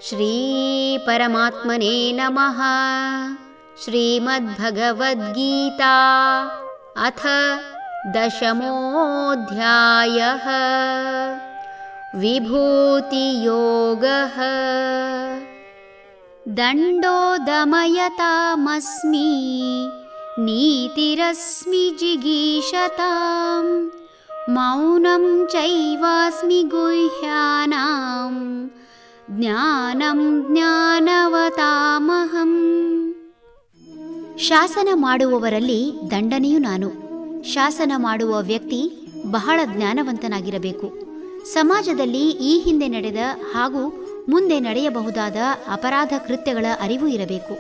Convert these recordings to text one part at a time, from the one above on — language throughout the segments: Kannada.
ಶ್ರೀ ಪರಮಾತ್ಮನೇ ನಮಃ. ಶ್ರೀಮದ್ಭಗವದ್ಗೀತಾ ಅಥ ದಶಮೋऽಧ್ಯಾಯಃ. ವಿಭೂತಿಯೋಗಃ. ದಂಡೋ ದಮಯತಾಮಸ್ಮಿ ನೀತಿರಸ್ಮಿ ಜಿಗೀಷತಾಂ. ಮೌನಂ ಚೈವಾಸ್ಮಿ ಗುಹ್ಯಾನಾಂ ಜ್ಞಾನಂ ಜ್ಞಾನವತಾಮಹಂ. ಶಾಸನ ಮಾಡುವವರಲ್ಲಿ ದಂಡನೆಯೂ ನಾನು. ಶಾಸನ ಮಾಡುವ ವ್ಯಕ್ತಿ ಬಹಳ ಜ್ಞಾನವಂತನಾಗಿರಬೇಕು. ಸಮಾಜದಲ್ಲಿ ಈ ಹಿಂದೆ ನಡೆದ ಹಾಗೂ ಮುಂದೆ ನಡೆಯಬಹುದಾದ ಅಪರಾಧ ಕೃತ್ಯಗಳ ಅರಿವು ಇರಬೇಕು.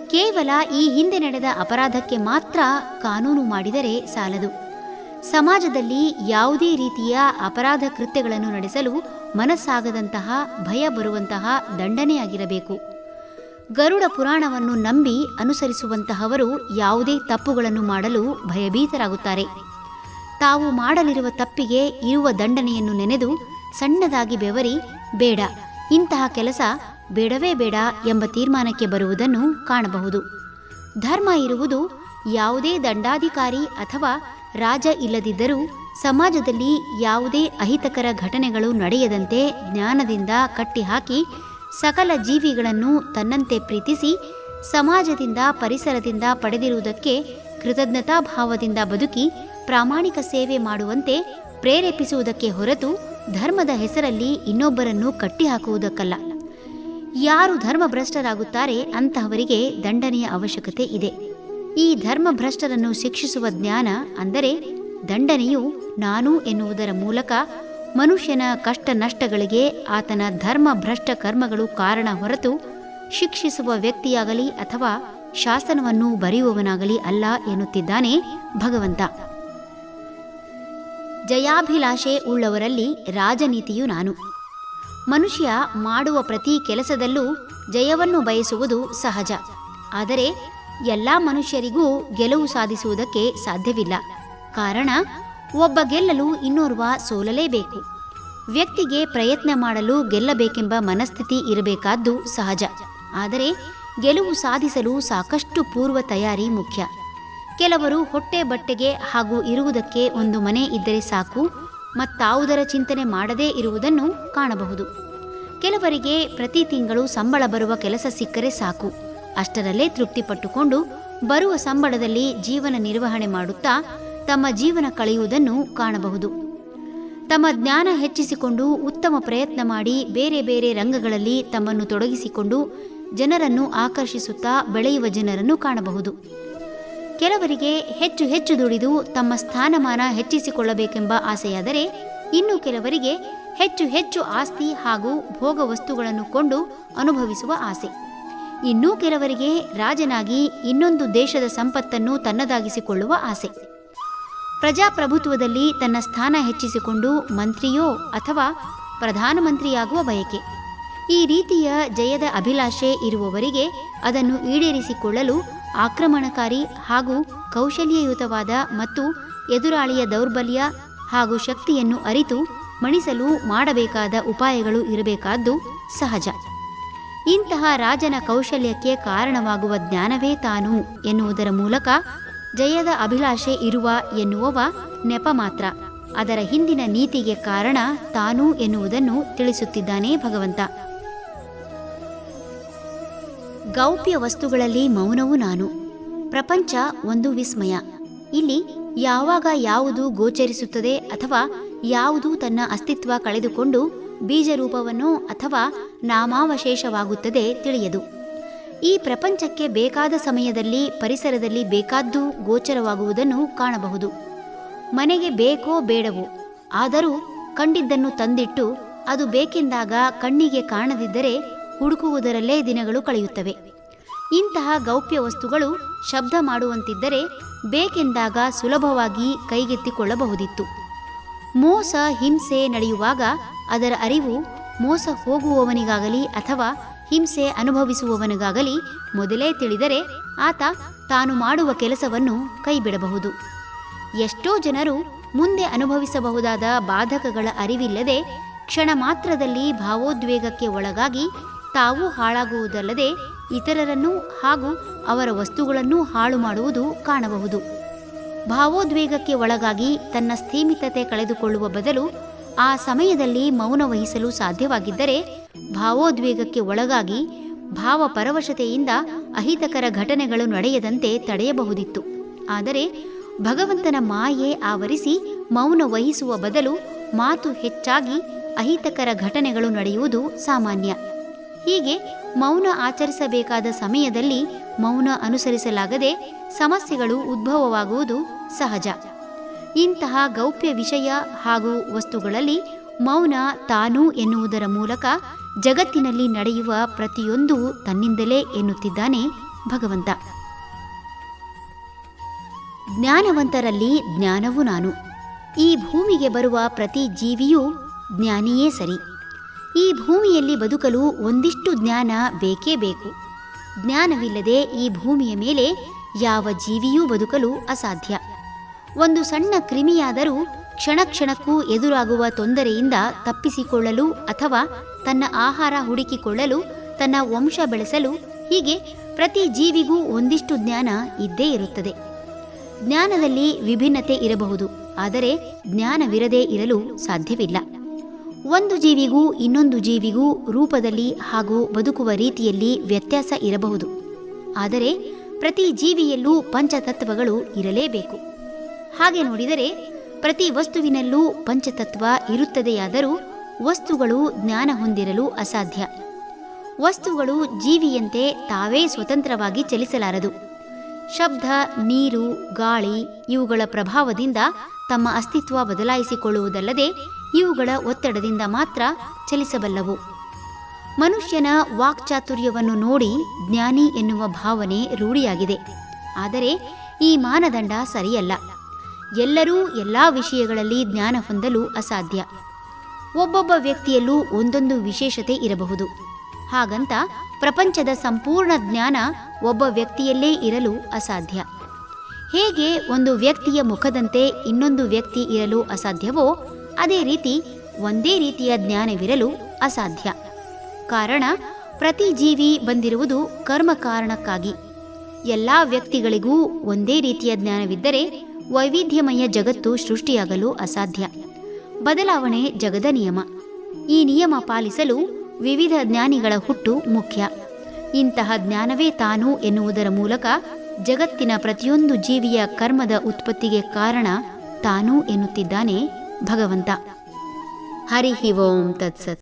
ಕೇವಲ ಈ ಹಿಂದೆ ನಡೆದ ಅಪರಾಧಕ್ಕೆ ಮಾತ್ರ ಕಾನೂನು ಮಾಡಿದರೆ ಸಾಲದು. ಸಮಾಜದಲ್ಲಿ ಯಾವುದೇ ರೀತಿಯ ಅಪರಾಧ ಕೃತ್ಯಗಳನ್ನು ನಡೆಸಲು ಮನಸ್ಸಾಗದಂತಹ, ಭಯ ಬರುವಂತಹ ದಂಡನೆಯಾಗಿರಬೇಕು. ಗರುಡ ಪುರಾಣವನ್ನು ನಂಬಿ ಅನುಸರಿಸುವಂತಹವರು ಯಾವುದೇ ತಪ್ಪುಗಳನ್ನು ಮಾಡಲು ಭಯಭೀತರಾಗುತ್ತಾರೆ. ತಾವು ಮಾಡಲಿರುವ ತಪ್ಪಿಗೆ ಇರುವ ದಂಡನೆಯನ್ನು ನೆನೆದು ಸಣ್ಣದಾಗಿ ಬೆವರಿ, ಬೇಡ, ಇಂತಹ ಕೆಲಸ ಬೇಡವೇ ಬೇಡ ಎಂಬ ತೀರ್ಮಾನಕ್ಕೆ ಬರುವುದನ್ನು ಕಾಣಬಹುದು. ಧರ್ಮ ಇರುವುದು ಯಾವುದೇ ದಂಡಾಧಿಕಾರಿ ಅಥವಾ ರಾಜ ಇಲ್ಲದಿದ್ದರೂ ಸಮಾಜದಲ್ಲಿ ಯಾವುದೇ ಅಹಿತಕರ ಘಟನೆಗಳು ನಡೆಯದಂತೆ ಜ್ಞಾನದಿಂದ ಕಟ್ಟಿಹಾಕಿ ಸಕಲ ಜೀವಿಗಳನ್ನು ತನ್ನಂತೆ ಪ್ರೀತಿಸಿ ಸಮಾಜದಿಂದ, ಪರಿಸರದಿಂದ ಪಡೆದಿರುವುದಕ್ಕೆ ಕೃತಜ್ಞತಾಭಾವದಿಂದ ಬದುಕಿ ಪ್ರಾಮಾಣಿಕ ಸೇವೆ ಮಾಡುವಂತೆ ಪ್ರೇರೇಪಿಸುವುದಕ್ಕೆ ಹೊರತು ಧರ್ಮದ ಹೆಸರಲ್ಲಿ ಇನ್ನೊಬ್ಬರನ್ನು ಕಟ್ಟಿಹಾಕುವುದಕ್ಕಲ್ಲ. ಯಾರು ಧರ್ಮಭ್ರಷ್ಟರಾಗುತ್ತಾರೆ ಅಂತಹವರಿಗೆ ದಂಡನೆಯ ಅವಶ್ಯಕತೆ ಇದೆ. ಈ ಧರ್ಮಭ್ರಷ್ಟರನ್ನು ಶಿಕ್ಷಿಸುವ ಜ್ಞಾನ ಅಂದರೆ ದಂಡನೆಯು ನಾನು ಎನ್ನುವುದರ ಮೂಲಕ ಮನುಷ್ಯನ ಕಷ್ಟ ನಷ್ಟಗಳಿಗೆ ಆತನ ಧರ್ಮಭ್ರಷ್ಟ ಕರ್ಮಗಳು ಕಾರಣ ಹೊರತು ಶಿಕ್ಷಿಸುವ ವ್ಯಕ್ತಿಯಾಗಲಿ ಅಥವಾ ಶಾಸನವನ್ನು ಬರೆಯುವವನಾಗಲಿ ಅಲ್ಲ ಎನ್ನುತ್ತಿದ್ದಾನೆ ಭಗವಂತ. ಜಯಾಭಿಲಾಷೆ ಉಳ್ಳವರಲ್ಲಿ ರಾಜನೀತಿಯು ನಾನು. ಮನುಷ್ಯ ಮಾಡುವ ಪ್ರತಿ ಕೆಲಸದಲ್ಲೂ ಜಯವನ್ನು ಬಯಸುವುದು ಸಹಜ. ಆದರೆ ಎಲ್ಲ ಮನುಷ್ಯರಿಗೂ ಗೆಲುವು ಸಾಧಿಸುವುದಕ್ಕೆ ಸಾಧ್ಯವಿಲ್ಲ. ಕಾರಣ, ಒಬ್ಬ ಗೆಲ್ಲಲು ಇನ್ನೋರ್ವ ಸೋಲಲೇಬೇಕು. ವ್ಯಕ್ತಿಗೆ ಪ್ರಯತ್ನ ಮಾಡಲು ಗೆಲ್ಲಬೇಕೆಂಬ ಮನಸ್ಥಿತಿ ಇರಬೇಕಾದ್ದು ಸಹಜ. ಆದರೆ ಗೆಲುವು ಸಾಧಿಸಲು ಸಾಕಷ್ಟು ಪೂರ್ವ ತಯಾರಿ ಮುಖ್ಯ. ಕೆಲವರು ಹೊಟ್ಟೆ ಬಟ್ಟೆಗೆ ಹಾಗೂ ಇರುವುದಕ್ಕೆ ಒಂದು ಮನೆ ಇದ್ದರೆ ಸಾಕು, ಮತ್ತಾವುದರ ಚಿಂತನೆ ಮಾಡದೇ ಇರುವುದನ್ನು ಕಾಣಬಹುದು. ಕೆಲವರಿಗೆ ಪ್ರತಿ ತಿಂಗಳು ಸಂಬಳ ಬರುವ ಕೆಲಸ ಸಿಕ್ಕರೆ ಸಾಕು, ಅಷ್ಟರಲ್ಲೇ ತೃಪ್ತಿಪಟ್ಟುಕೊಂಡು ಬರುವ ಸಂಬಳದಲ್ಲಿ ಜೀವನ ನಿರ್ವಹಣೆ ಮಾಡುತ್ತಾ ತಮ್ಮ ಜೀವನ ಕಳೆಯುವುದನ್ನು ಕಾಣಬಹುದು. ತಮ್ಮ ಜ್ಞಾನ ಹೆಚ್ಚಿಸಿಕೊಂಡು ಉತ್ತಮ ಪ್ರಯತ್ನ ಮಾಡಿ ಬೇರೆ ಬೇರೆ ರಂಗಗಳಲ್ಲಿ ತಮ್ಮನ್ನು ತೊಡಗಿಸಿಕೊಂಡು ಜನರನ್ನು ಆಕರ್ಷಿಸುತ್ತಾ ಬೆಳೆಯುವ ಜನರನ್ನು ಕಾಣಬಹುದು. ಕೆಲವರಿಗೆ ಹೆಚ್ಚು ಹೆಚ್ಚು ದುಡಿದು ತಮ್ಮ ಸ್ಥಾನಮಾನ ಹೆಚ್ಚಿಸಿಕೊಳ್ಳಬೇಕೆಂಬ ಆಸೆಯಾದರೆ, ಇನ್ನು ಕೆಲವರಿಗೆ ಹೆಚ್ಚು ಹೆಚ್ಚು ಆಸ್ತಿ ಹಾಗೂ ಭೋಗ ವಸ್ತುಗಳನ್ನು ಕೊಂಡು ಅನುಭವಿಸುವ ಆಸೆ. ಇನ್ನೂ ಕೆಲವರಿಗೆ ರಾಜನಾಗಿ ಇನ್ನೊಂದು ದೇಶದ ಸಂಪತ್ತನ್ನು ತನ್ನದಾಗಿಸಿಕೊಳ್ಳುವ ಆಸೆ. ಪ್ರಜಾಪ್ರಭುತ್ವದಲ್ಲಿ ತನ್ನ ಸ್ಥಾನ ಹೆಚ್ಚಿಸಿಕೊಂಡು ಮಂತ್ರಿಯೋ ಅಥವಾ ಪ್ರಧಾನಮಂತ್ರಿಯಾಗುವ ಬಯಕೆ. ಈ ರೀತಿಯ ಜಯದ ಅಭಿಲಾಷೆ ಇರುವವರಿಗೆ ಅದನ್ನು ಈಡೇರಿಸಿಕೊಳ್ಳಲು ಆಕ್ರಮಣಕಾರಿ ಹಾಗೂ ಕೌಶಲ್ಯಯುತವಾದ ಮತ್ತು ಎದುರಾಳಿಯ ದೌರ್ಬಲ್ಯ ಹಾಗೂ ಶಕ್ತಿಯನ್ನು ಅರಿತು ಮಣಿಸಲು ಮಾಡಬೇಕಾದ ಉಪಾಯಗಳು ಇರಬೇಕಾದ್ದು ಸಹಜ. ಇಂತಹ ರಾಜನ ಕೌಶಲ್ಯಕ್ಕೆ ಕಾರಣವಾಗುವ ಜ್ಞಾನವೇ ತಾನು ಎನ್ನುವುದರ ಮೂಲಕ ಜಯದ ಅಭಿಲಾಷೆ ಇರುವ ಎನ್ನುವವ ನೆಪ ಮಾತ್ರ. ಅದರ ಹಿಂದಿನ ನೀತಿಗೆ ಕಾರಣ ತಾನು ಎನ್ನುವುದನ್ನು ತಿಳಿಸುತ್ತಿದ್ದಾನೆ ಭಗವಂತ. ಗೌಪ್ಯ ವಸ್ತುಗಳಲ್ಲಿ ಮೌನವು ನಾನು. ಪ್ರಪಂಚ ಒಂದು ವಿಸ್ಮಯ. ಇಲ್ಲಿ ಯಾವಾಗ ಯಾವುದು ಗೋಚರಿಸುತ್ತದೆ ಅಥವಾ ಯಾವುದು ತನ್ನ ಅಸ್ತಿತ್ವ ಕಳೆದುಕೊಂಡು ಬೀಜರೂಪವನ್ನೋ ಅಥವಾ ನಾಮಾವಶೇಷವಾಗುತ್ತದೆ ತಿಳಿಯದು. ಈ ಪ್ರಪಂಚಕ್ಕೆ ಬೇಕಾದ ಸಮಯದಲ್ಲಿ ಪರಿಸರದಲ್ಲಿ ಬೇಕಾದ್ದು ಗೋಚರವಾಗುವುದನ್ನು ಕಾಣಬಹುದು. ಮನೆಗೆ ಬೇಕೋ ಬೇಡವೋ, ಆದರೂ ಕಂಡಿದ್ದನ್ನು ತಂದಿಟ್ಟು ಅದು ಬೇಕೆಂದಾಗ ಕಣ್ಣಿಗೆ ಕಾಣದಿದ್ದರೆ ಹುಡುಕುವುದರಲ್ಲೇ ದಿನಗಳು ಕಳೆಯುತ್ತವೆ. ಇಂತಹ ಗೌಪ್ಯ ವಸ್ತುಗಳು ಶಬ್ದ ಮಾಡುವಂತಿದ್ದರೆ ಬೇಕೆಂದಾಗ ಸುಲಭವಾಗಿ ಕೈಗೆತ್ತಿಕೊಳ್ಳಬಹುದಿತ್ತು. ಮೋಸ, ಹಿಂಸೆ ನಡೆಯುವಾಗ ಅದರ ಅರಿವು ಮೋಸ ಹೋಗುವವನಿಗಾಗಲಿ ಅಥವಾ ಹಿಂಸೆ ಅನುಭವಿಸುವವನಿಗಾಗಲಿ ಮೊದಲೇ ತಿಳಿದರೆ ಆತ ತಾನು ಮಾಡುವ ಕೆಲಸವನ್ನು ಕೈಬಿಡಬಹುದು. ಎಷ್ಟೋ ಜನರು ಮುಂದೆ ಅನುಭವಿಸಬಹುದಾದ ಬಾಧಕಗಳ ಅರಿವಿಲ್ಲದೆ ಕ್ಷಣ ಮಾತ್ರದಲ್ಲಿ ಭಾವೋದ್ವೇಗಕ್ಕೆ ಒಳಗಾಗಿ ತಾವು ಹಾಳಾಗುವುದಲ್ಲದೆ ಇತರರನ್ನು ಹಾಗೂ ಅವರ ವಸ್ತುಗಳನ್ನೂ ಹಾಳು ಮಾಡುವುದು ಕಾಣಬಹುದು. ಭಾವೋದ್ವೇಗಕ್ಕೆ ಒಳಗಾಗಿ ತನ್ನ ಸ್ಥೀಮಿತತೆ ಕಳೆದುಕೊಳ್ಳುವ ಬದಲು ಆ ಸಮಯದಲ್ಲಿ ಮೌನ ವಹಿಸಲು ಸಾಧ್ಯವಾಗಿದ್ದರೆ ಭಾವೋದ್ವೇಗಕ್ಕೆ ಒಳಗಾಗಿ ಭಾವಪರವಶತೆಯಿಂದ ಅಹಿತಕರ ಘಟನೆಗಳು ನಡೆಯದಂತೆ ತಡೆಯಬಹುದಿತ್ತು. ಆದರೆ ಭಗವಂತನ ಮಾಯೆ ಆವರಿಸಿ ಮೌನ ವಹಿಸುವ ಬದಲು ಮಾತು ಹೆಚ್ಚಾಗಿ ಅಹಿತಕರ ಘಟನೆಗಳು ನಡೆಯುವುದು ಸಾಮಾನ್ಯ. ಹೀಗೆ ಮೌನ ಆಚರಿಸಬೇಕಾದ ಸಮಯದಲ್ಲಿ ಮೌನ ಅನುಸರಿಸಲಾಗದೆ ಸಮಸ್ಯೆಗಳು ಉದ್ಭವವಾಗುವುದು ಸಹಜ. ಇಂತಹ ಗೌಪ್ಯ ವಿಷಯ ಹಾಗೂ ವಸ್ತುಗಳಲ್ಲಿ ಮೌನ ತಾನು ಎನ್ನುವುದರ ಮೂಲಕ ಜಗತ್ತಿನಲ್ಲಿ ನಡೆಯುವ ಪ್ರತಿಯೊಂದು ತನ್ನಿಂದಲೇ ಎನ್ನುತ್ತಿದ್ದಾನೆ ಭಗವಂತ. ಜ್ಞಾನವಂತರಲ್ಲಿ ಜ್ಞಾನವು ನಾನು. ಈ ಭೂಮಿಗೆ ಬರುವ ಪ್ರತಿ ಜೀವಿಯೂ ಜ್ಞಾನಿಯೇ ಸರಿ. ಈ ಭೂಮಿಯಲ್ಲಿ ಬದುಕಲು ಒಂದಿಷ್ಟು ಜ್ಞಾನ ಬೇಕೇ ಬೇಕು. ಜ್ಞಾನವಿಲ್ಲದೆ ಈ ಭೂಮಿಯ ಮೇಲೆ ಯಾವ ಜೀವಿಯೂ ಬದುಕಲು ಅಸಾಧ್ಯ. ಒಂದು ಸಣ್ಣ ಕ್ರಿಮಿಯಾದರೂ ಕ್ಷಣ ಕ್ಷಣಕ್ಕೂ ಎದುರಾಗುವ ತೊಂದರೆಯಿಂದ ತಪ್ಪಿಸಿಕೊಳ್ಳಲು ಅಥವಾ ತನ್ನ ಆಹಾರ ಹುಡುಕಿಕೊಳ್ಳಲು, ತನ್ನ ವಂಶ ಬೆಳೆಸಲು, ಹೀಗೆ ಪ್ರತಿ ಜೀವಿಗೂ ಒಂದಿಷ್ಟು ಜ್ಞಾನ ಇದ್ದೇ ಇರುತ್ತದೆ. ಜ್ಞಾನದಲ್ಲಿ ವಿಭಿನ್ನತೆ ಇರಬಹುದು, ಆದರೆ ಜ್ಞಾನವಿರದೇ ಇರಲು ಸಾಧ್ಯವಿಲ್ಲ. ಒಂದು ಜೀವಿಗೂ ಇನ್ನೊಂದು ಜೀವಿಗೂ ರೂಪದಲ್ಲಿ ಹಾಗೂ ಬದುಕುವ ರೀತಿಯಲ್ಲಿ ವ್ಯತ್ಯಾಸ ಇರಬಹುದು. ಆದರೆ ಪ್ರತಿ ಜೀವಿಯಲ್ಲೂ ಪಂಚತತ್ವಗಳು ಇರಲೇಬೇಕು. ಹಾಗೆ ನೋಡಿದರೆ ಪ್ರತಿ ವಸ್ತುವಿನಲ್ಲೂ ಪಂಚತತ್ವ ಇರುತ್ತದೆಯಾದರೂ ವಸ್ತುಗಳು ಜ್ಞಾನ ಹೊಂದಿರಲು ಅಸಾಧ್ಯ. ವಸ್ತುಗಳು ಜೀವಿಯಂತೆ ತಾವೇ ಸ್ವತಂತ್ರವಾಗಿ ಚಲಿಸಲಾರದು. ಶಬ್ದ, ನೀರು, ಗಾಳಿ ಇವುಗಳ ಪ್ರಭಾವದಿಂದ ತಮ್ಮ ಅಸ್ತಿತ್ವ ಬದಲಾಯಿಸಿಕೊಳ್ಳುವುದಲ್ಲದೆ ಇವುಗಳ ಒತ್ತಡದಿಂದ ಮಾತ್ರ ಚಲಿಸಬಲ್ಲವು. ಮನುಷ್ಯನ ವಾಕ್ಚಾತುರ್ಯವನ್ನು ನೋಡಿ ಜ್ಞಾನಿ ಎನ್ನುವ ಭಾವನೆ ರೂಢಿಯಾಗಿದೆ. ಆದರೆ ಈ ಮಾನದಂಡ ಸರಿಯಲ್ಲ. ಎಲ್ಲರೂ ಎಲ್ಲ ವಿಷಯಗಳಲ್ಲಿ ಜ್ಞಾನ ಹೊಂದಲು ಅಸಾಧ್ಯ. ಒಬ್ಬೊಬ್ಬ ವ್ಯಕ್ತಿಯಲ್ಲೂ ಒಂದೊಂದು ವಿಶೇಷತೆ ಇರಬಹುದು. ಹಾಗಂತ ಪ್ರಪಂಚದ ಸಂಪೂರ್ಣ ಜ್ಞಾನ ಒಬ್ಬ ವ್ಯಕ್ತಿಯಲ್ಲೇ ಇರಲು ಅಸಾಧ್ಯ. ಹೇಗೆ ಒಂದು ವ್ಯಕ್ತಿಯ ಮುಖದಂತೆ ಇನ್ನೊಂದು ವ್ಯಕ್ತಿ ಇರಲು ಅಸಾಧ್ಯವೋ ಅದೇ ರೀತಿ ಒಂದೇ ರೀತಿಯ ಜ್ಞಾನವಿರಲು ಅಸಾಧ್ಯ. ಕಾರಣ ಪ್ರತಿ ಜೀವಿ ಬಂದಿರುವುದು ಕರ್ಮ ಕಾರಣಕ್ಕಾಗಿ. ಎಲ್ಲ ವ್ಯಕ್ತಿಗಳಿಗೂ ಒಂದೇ ರೀತಿಯ ಜ್ಞಾನವಿದ್ದರೆ ವೈವಿಧ್ಯಮಯ ಜಗತ್ತು ಸೃಷ್ಟಿಯಾಗಲು ಅಸಾಧ್ಯ. ಬದಲಾವಣೆ ಜಗದ ನಿಯಮ. ಈ ನಿಯಮ ಪಾಲಿಸಲು ವಿವಿಧ ಜ್ಞಾನಿಗಳ ಹುಟ್ಟು ಮುಖ್ಯ. ಇಂತಹ ಜ್ಞಾನವೇ ತಾನು ಎನ್ನುವುದರ ಮೂಲಕ ಜಗತ್ತಿನ ಪ್ರತಿಯೊಂದು ಜೀವಿಯ ಕರ್ಮದ ಉತ್ಪತ್ತಿಗೆ ಕಾರಣ ತಾನು ಎನ್ನುತ್ತಿದ್ದಾನೆ ಭಗವಂತ. ಹರಿ ಓಂ ತತ್ಸತ್.